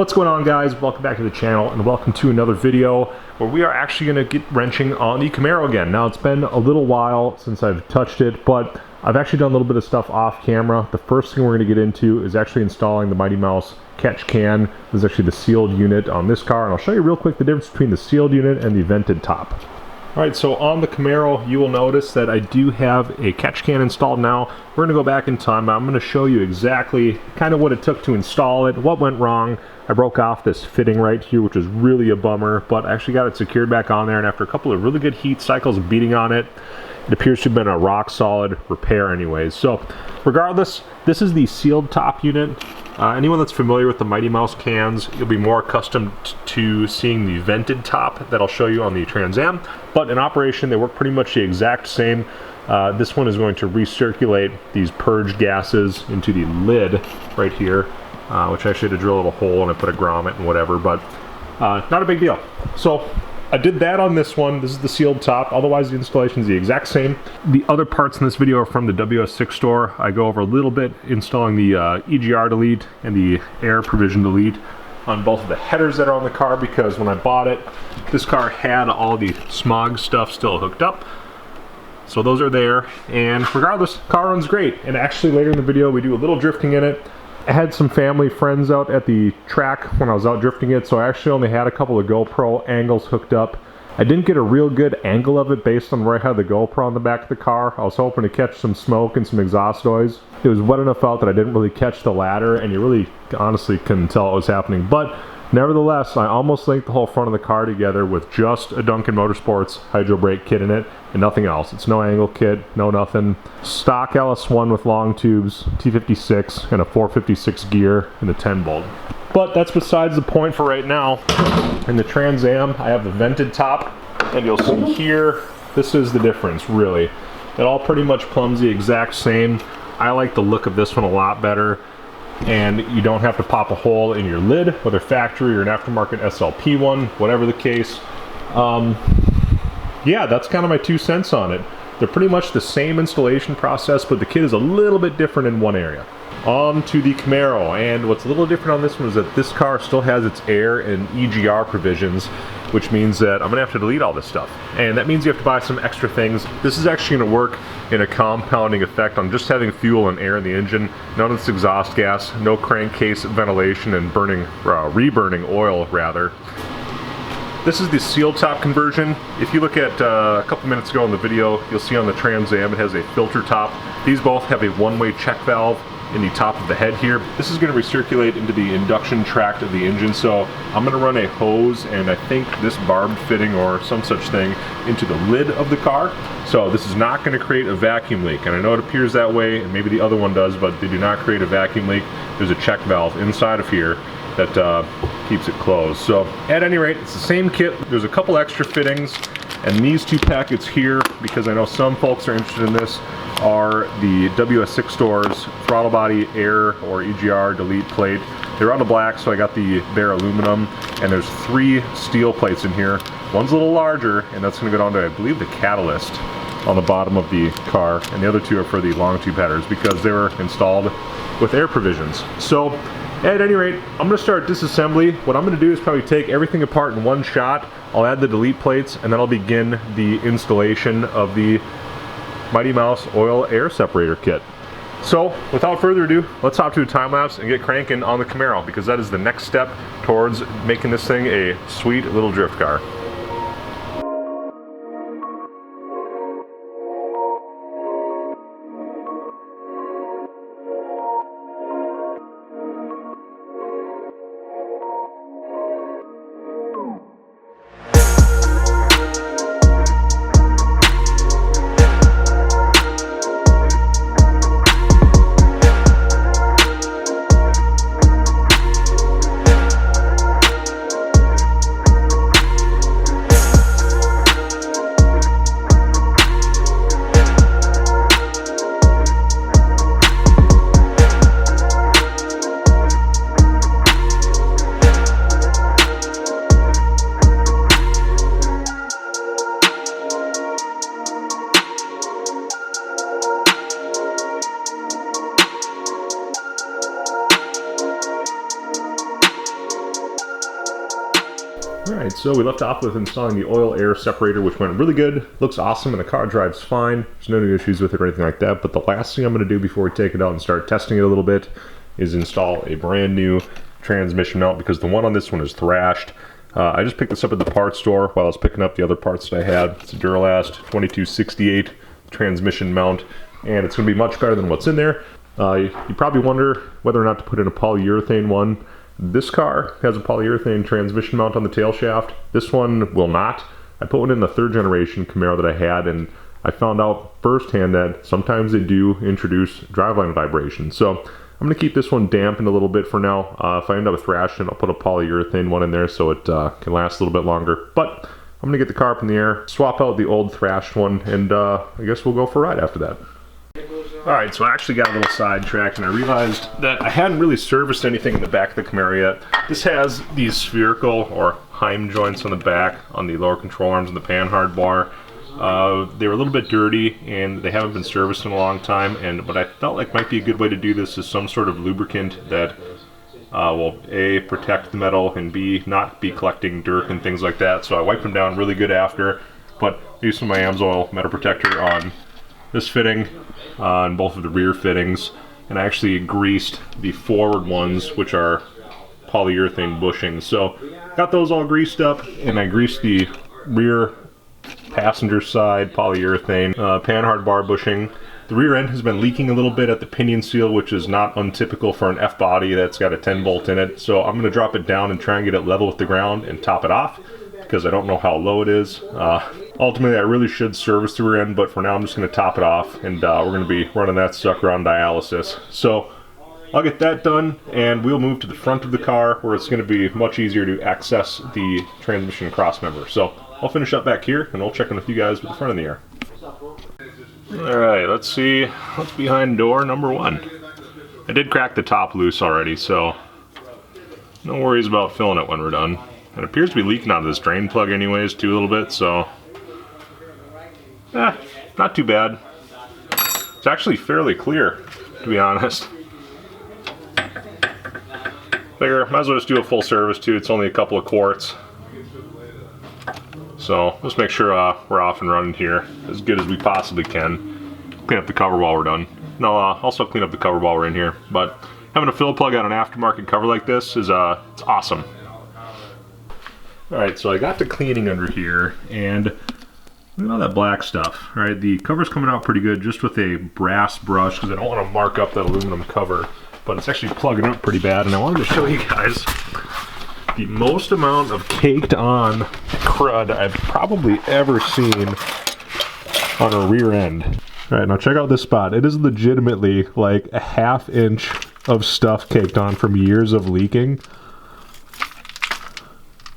What's going on, guys? Welcome back to the channel and welcome to another video where we are actually going to get wrenching on the Camaro again. Now, it's been a little while since I've touched it, but I've actually done a little bit of stuff off camera. The first thing we're going to get into is actually installing the Mighty Mouse catch can. This is actually the sealed unit on this car, and I'll show you real quick the difference between the sealed unit and the vented top. Alright, so on the Camaro, you will notice that I do have a catch can installed now. We're going to go back in time. I'm going to show you exactly kind of what it took to install it, what went wrong. I broke off this fitting right here, which is really a bummer, but I actually got it secured back on there, and after a couple of really good heat cycles of beating on it, it appears to have been a rock solid repair anyways. So regardless, this is the sealed top unit. Anyone that's familiar with the Mighty Mouse cans, you'll be more accustomed to seeing the vented top that I'll show you on the Trans Am. But in operation, they work pretty much the exact same. This one is going to recirculate these purged gases into the lid right here, which I actually had to drill a little hole and I put a grommet and whatever, but not a big deal. So I did that on this one. This is the sealed top. Otherwise, the installation is the exact same. The other parts in this video are from the WS6 store. I go over a little bit installing the EGR delete and the air provision delete on both of the headers that are on the car, because when I bought it, this car had all the smog stuff still hooked up. So those are there, and regardless, car runs great. And actually later in the video, we do a little drifting in it. I had some family friends out at the track when I was out drifting it, so I actually only had a couple of GoPro angles hooked up. I didn't get a real good angle of it based on where I had the GoPro on the back of the car. I was hoping to catch some smoke and some exhaust noise. It was wet enough out that I didn't really catch the ladder, and you really honestly couldn't tell what was happening. But nevertheless, I almost linked the whole front of the car together with just a Duncan Motorsports hydro brake kit in it and nothing else. It's no angle kit, no nothing. Stock LS1 with long tubes, T56, and a 456 gear and a 10 bolt. But that's besides the point for right now. In the Trans Am, I have the vented top, and you'll see here, this is the difference, really. It all pretty much plumbs the exact same. I like the look of this one a lot better, and you don't have to pop a hole in your lid, whether factory or an aftermarket SLP one, whatever the case. Yeah, that's kind of my 2 cents on it. They're pretty much the same installation process, but the kit is a little bit different in one area. On to the Camaro, and what's a little different on this one is that this car still has its air and EGR provisions, which means that I'm gonna have to delete all this stuff. And that means you have to buy some extra things. This is actually gonna work in a compounding effect on just having fuel and air in the engine, none of this exhaust gas, no crankcase ventilation, and burning, reburning oil rather. This is the seal top conversion. If you look at a couple minutes ago in the video, you'll see on the Trans Am it has a filter top. These both have a one-way check valve in the top of the head here. This is going to recirculate into the induction tract of the engine, so I'm going to run a hose and I think this barbed fitting or some such thing into the lid of the car. So this is not going to create a vacuum leak, and I know it appears that way, and maybe the other one does, but they do not create a vacuum leak. There's a check valve inside of here that keeps it closed. So at any rate, it's the same kit. There's a couple extra fittings, and these two packets here, because I know some folks are interested in this, are the WS6 store's throttle body air or EGR delete plate. They're on the black, so I got the bare aluminum, and there's 3 steel plates in here. One's a little larger, and that's going to go down to, I believe, the catalyst on the bottom of the car, and the other 2 are for the long tube headers because they were installed with air provisions. So at any rate, I'm going to start disassembly. What I'm going to do is probably take everything apart in one shot. I'll add the delete plates, and then I'll begin the installation of the Mighty Mouse oil air separator kit. So without further ado, let's hop to a time lapse and get cranking on the Camaro, because that is the next step towards making this thing a sweet little drift car. Alright, so we left off with installing the oil air separator, which went really good. Looks awesome and the car drives fine. There's no new issues with it or anything like that. But the last thing I'm going to do before we take it out and start testing it a little bit is install a brand new transmission mount, because the one on this one is thrashed. I just picked this up at the parts store while I was picking up the other parts that I had. It's a Duralast 2268 transmission mount, and it's going to be much better than what's in there. You probably wonder whether or not to put in a polyurethane one. This car has a polyurethane transmission mount on the tail shaft. This one will not. I put one in the 3rd generation Camaro that I had, and I found out firsthand that sometimes they do introduce driveline vibration. So I'm going to keep this one dampened a little bit for now. If I end up thrashing, I'll put a polyurethane one in there so it can last a little bit longer. But I'm going to get the car up in the air, swap out the old thrashed one, and I guess we'll go for a ride after that. Alright, so I actually got a little sidetracked and I realized that I hadn't really serviced anything in the back of the Camaro yet. This has these spherical or Heim joints on the back, on the lower control arms and the panhard bar. They were a little bit dirty and they haven't been serviced in a long time, and what I felt like might be a good way to do this is some sort of lubricant that will A, protect the metal, and B, not be collecting dirt and things like that. So I wiped them down really good after, but I used some of my AMSOIL metal protector on this fitting, on both of the rear fittings, and I actually greased the forward ones, which are polyurethane bushings. So got those all greased up, and I greased the rear passenger side polyurethane panhard bar bushing. The rear end has been leaking a little bit at the pinion seal, which is not untypical for an F-body that's got a 10 bolt in it. So I'm going to drop it down and try and get it level with the ground and top it off, because I don't know how low it is. Ultimately, I really should service the rear end, but for now I'm just going to top it off, and we're going to be running that sucker on dialysis. So I'll get that done, and we'll move to the front of the car, where it's going to be much easier to access the transmission crossmember. So I'll finish up back here, and we'll check in with you guys with the front in the air. Alright, let's see what's behind door number 1. I did crack the top loose already, so no worries about filling it when we're done. It appears to be leaking out of this drain plug anyways, too, a little bit, so not too bad. It's actually fairly clear, to be honest. Figure, might as well just do a full service too. It's only a couple of quarts. So let's make sure we're off and running here as good as we possibly can. Clean up the cover while we're done. And I'll also clean up the cover while we're in here. But having a fill plug on an aftermarket cover like this is it's awesome. Alright, so I got the cleaning under here, and look at all that black stuff. Alright, the cover's coming out pretty good just with a brass brush, because I don't want to mark up that aluminum cover, but it's actually plugging up pretty bad, and I wanted to show you guys the most amount of caked on crud I've probably ever seen on a rear end. Alright, now check out this spot. It is legitimately like a ½ inch of stuff caked on from years of leaking.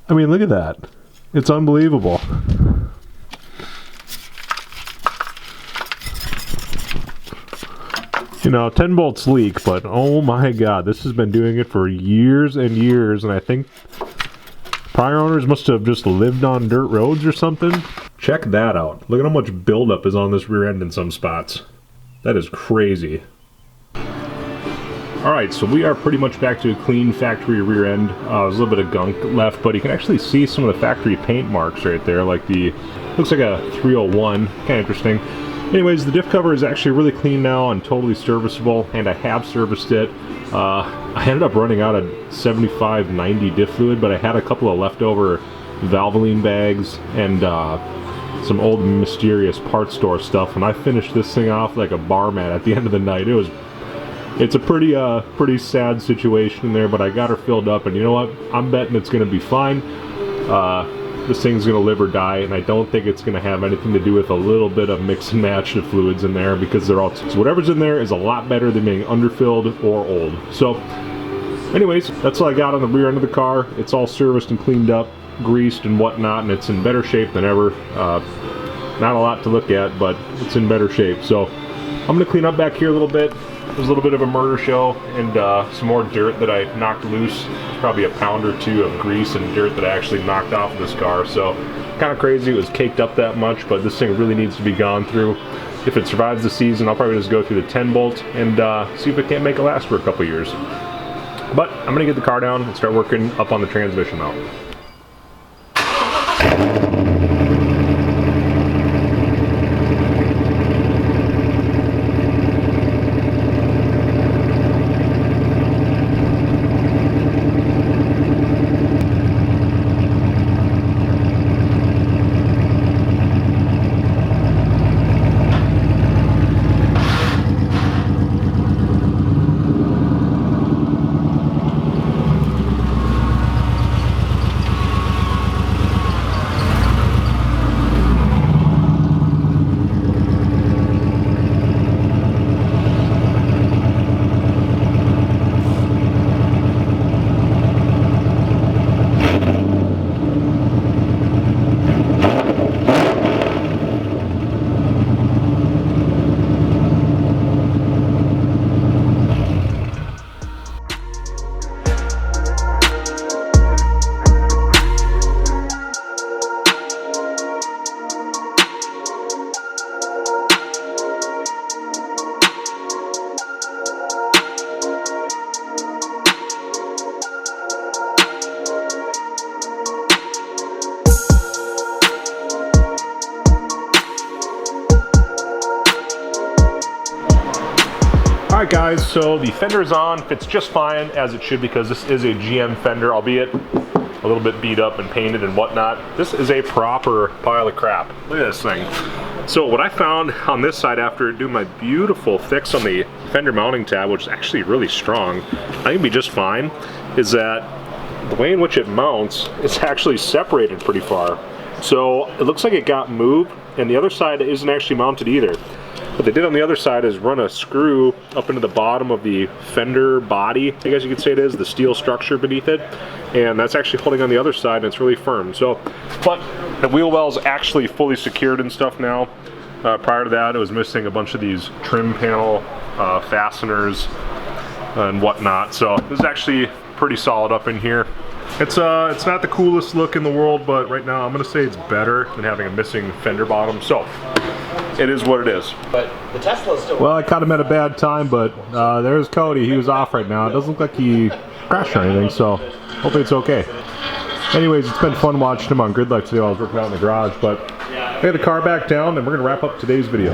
I mean, look at that. It's unbelievable. You know, 10 bolts leak, but oh my god, this has been doing it for years and years, and I think prior owners must have just lived on dirt roads or something. Check that out. Look at how much buildup is on this rear end in some spots. That is crazy. Alright, so we are pretty much back to a clean factory rear end. There's a little bit of gunk left, but you can actually see some of the factory paint marks right there, like looks like a 301, kind of interesting. Anyways, the diff cover is actually really clean now and totally serviceable, and I have serviced it. I ended up running out of 75-90 diff fluid, but I had a couple of leftover Valvoline bags and some old mysterious parts store stuff, and I finished this thing off like a bar mat at the end of the night. It's a pretty sad situation there, but I got her filled up, and you know what? I'm betting it's going to be fine. This thing's going to live or die, and I don't think it's going to have anything to do with a little bit of mix and match of fluids in there, because they're all, so whatever's in there is a lot better than being underfilled or old. So anyways, that's all I got on the rear end of the car. It's all serviced and cleaned up, greased and whatnot, and it's in better shape than ever. Not a lot to look at, but it's in better shape. So I'm going to clean up back here a little bit. There's a little bit of a murder show and some more dirt that I knocked loose. It's probably a pound or two of grease and dirt that I actually knocked off of this car. So kind of crazy it was caked up that much, but this thing really needs to be gone through. If it survives the season, I'll probably just go through the 10 bolt and see if it can't make it last for a couple years. But I'm going to get the car down and start working up on the transmission mount. Alright guys, so the fender is on, fits just fine as it should because this is a GM fender, albeit a little bit beat up and painted and whatnot. This is a proper pile of crap. Look at this thing. So what I found on this side after doing my beautiful fix on the fender mounting tab, which is actually really strong, I think it'd be just fine, is that the way in which it mounts is actually separated pretty far. So it looks like it got moved and the other side isn't actually mounted either. What they did on the other side is run a screw up into the bottom of the fender body, I guess you could say it is, the steel structure beneath it, and that's actually holding on the other side and it's really firm. So, but the wheel well's actually fully secured and stuff now. Prior to that, it was missing a bunch of these trim panel fasteners and whatnot. So this is actually pretty solid up in here. It's not the coolest look in the world, but right now I'm gonna say it's better than having a missing fender bottom. So it is what it is. But the Tesla's still. Well, I caught him at a bad time, but there's Cody. He was off right now. It doesn't look like he crashed or anything, so hopefully it's okay. Anyways, it's been fun watching him on grid life today while I was working out in the garage. But I got the car back down, and we're gonna wrap up today's video.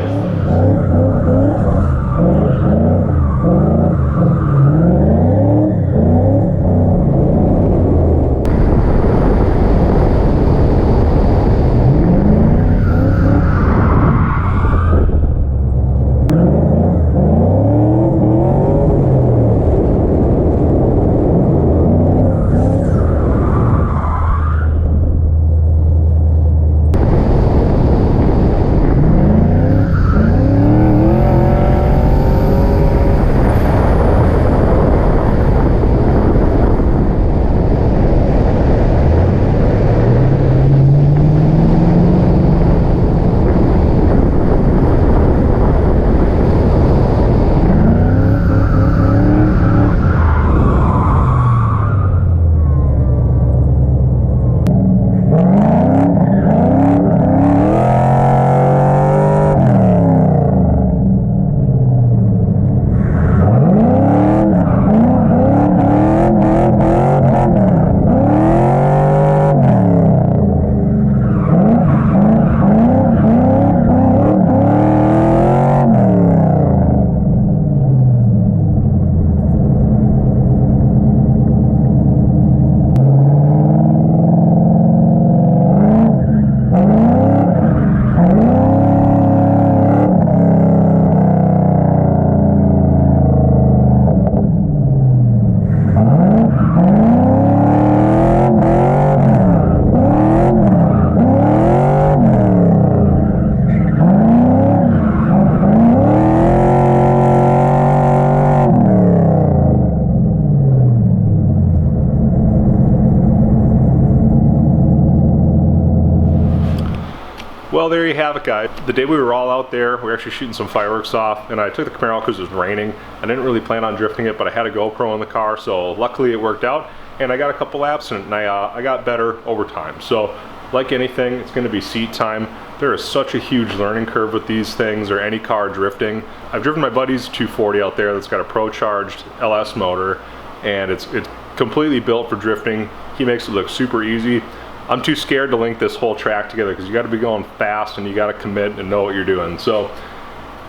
Well, there you have it, guys. The day we were all out there, we were actually shooting some fireworks off, and I took the Camaro because it was raining. I didn't really plan on drifting it, but I had a GoPro in the car, so luckily it worked out, and I got a couple laps in it, and I got better over time. So, like anything, it's going to be seat time. There is such a huge learning curve with these things, or any car drifting. I've driven my buddy's 240 out there that's got a pro-charged LS motor, and it's completely built for drifting. He makes it look super easy. I'm too scared to link this whole track together because you got to be going fast and you got to commit and know what you're doing. So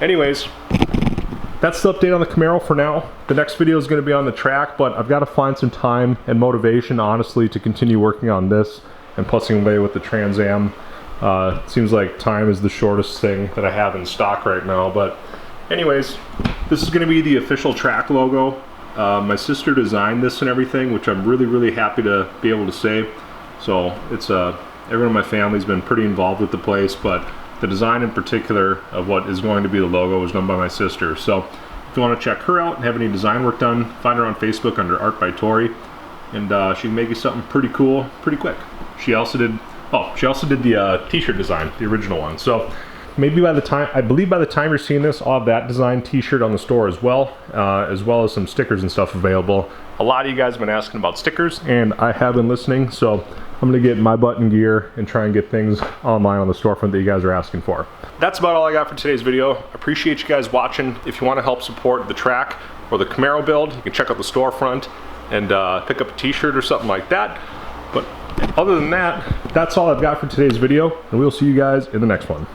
anyways, that's the update on the Camaro for now. The next video is going to be on the track, but I've got to find some time and motivation, honestly, to continue working on this and putzing away with the Trans Am. It seems like time is the shortest thing that I have in stock right now. But anyways, this is going to be the official track logo. My sister designed this and everything, which I'm really happy to be able to say. So it's everyone in my family's been pretty involved with the place, but the design in particular of what is going to be the logo was done by my sister. So if you want to check her out and have any design work done, find her on Facebook under Art by Tori, and she can make you something pretty cool pretty quick. She also did the t-shirt design, the original one. So maybe by the time, I believe by the time you're seeing this, I'll have that design t-shirt on the store as well as some stickers and stuff available. A lot of you guys have been asking about stickers, and I have been listening, so I'm gonna get my butt in gear and try and get things online on the storefront that you guys are asking for. That's about all I got for today's video. Appreciate you guys watching. If you want to help support the track or the Camaro build, you can check out the storefront and pick up a t-shirt or something like that. But other than that, that's all I've got for today's video, and we'll see you guys in the next one.